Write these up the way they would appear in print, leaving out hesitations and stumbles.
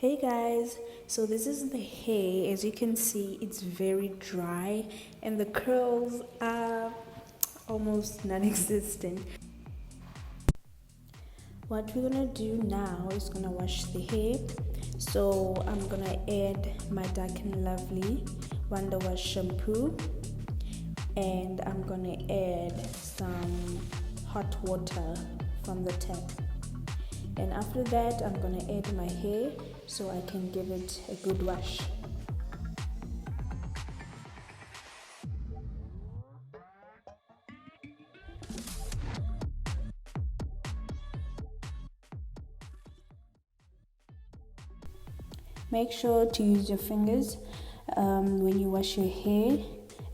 Hey guys, so this is the hair. As you can see, it's very dry and the curls are almost non-existent. What we're gonna do now is gonna wash the hair. So I'm gonna add my Dark and Lovely Wonder Wash shampoo, and I'm gonna add some hot water from the tap. And after that, I'm gonna add my hair so I can give it a good wash. Make sure to use your fingers when you wash your hair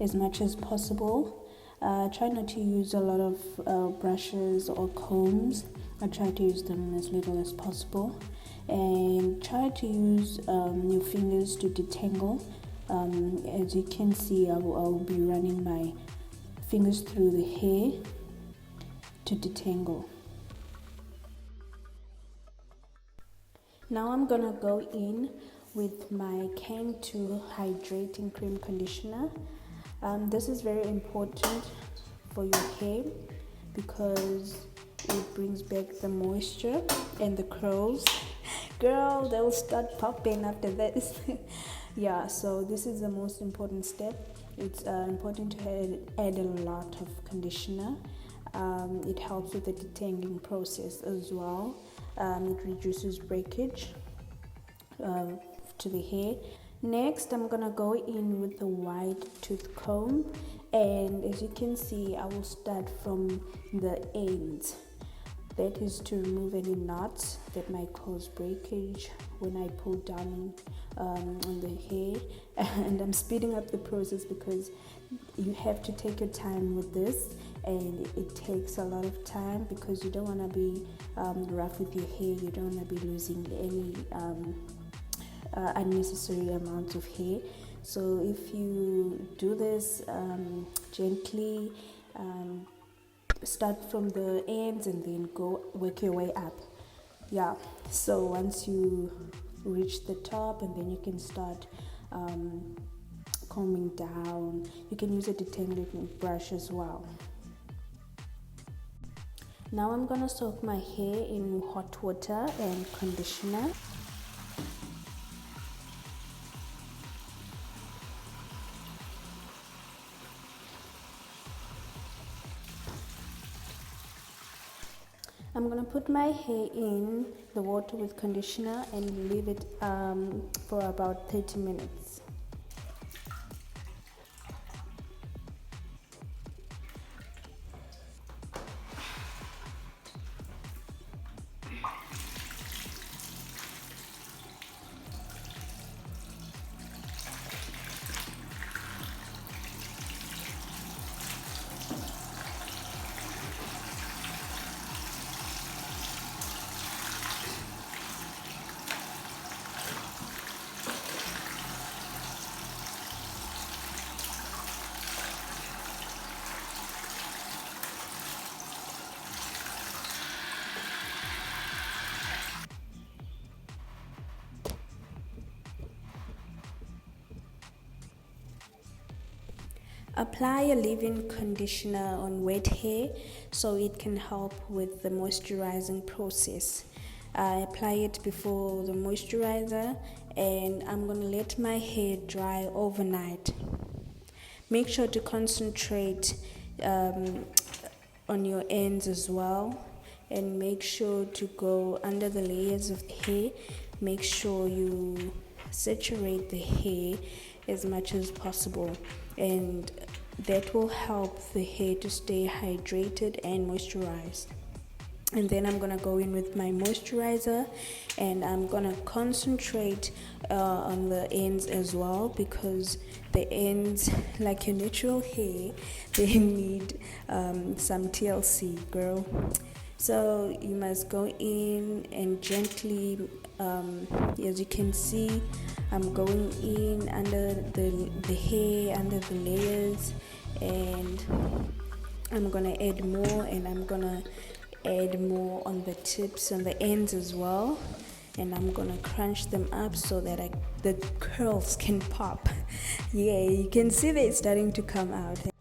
as much as possible. Try not to use a lot of brushes or combs. I try to use them as little as possible, and try to use your fingers to detangle. As you can see, I'll be running my fingers through the hair to detangle. Now I'm gonna go in with my Can 2 Hydrating Cream Conditioner. This is very important for your hair because it brings back the moisture and the curls. Girl, they'll start popping after this. Yeah, so this is the most important step. It's important to add a lot of conditioner. It helps with the detangling process as well. It reduces breakage to the hair. Next, I'm gonna go in with the wide tooth comb, and as you can see, I will start from the ends. That is to remove any knots that might cause breakage when I pull down on the hair. And I'm speeding up the process because you have to take your time with this, and it takes a lot of time because you don't want to be rough with your hair. You don't want to be losing any unnecessary amounts of hair. So if you do this gently, start from the ends and then go work your way up. Yeah, so once you reach the top, and then you can start combing down. You can use a detangling brush as well. Now I'm gonna soak my hair in hot water and conditioner. I'm gonna put my hair in the water with conditioner and leave it for about 30 minutes. Apply a leave-in conditioner on wet hair so it can help with the moisturizing process. I apply it before the moisturizer, and I'm going to let my hair dry overnight. Make sure to concentrate on your ends as well, and make sure to go under the layers of the hair. Make sure you saturate the hair as much as possible, and that will help the hair to stay hydrated and moisturized. And then I'm gonna go in with my moisturizer, and I'm gonna concentrate on the ends as well, because the ends, like your natural hair, they need some TLC, girl. So you must go in and gently, as you can see, I'm going in under the hair, under the layers, and I'm gonna add more, and I'm gonna add more on the tips and the ends as well. and I'm gonna crunch them up so that the curls can pop. Yeah, you can see they're starting to come out.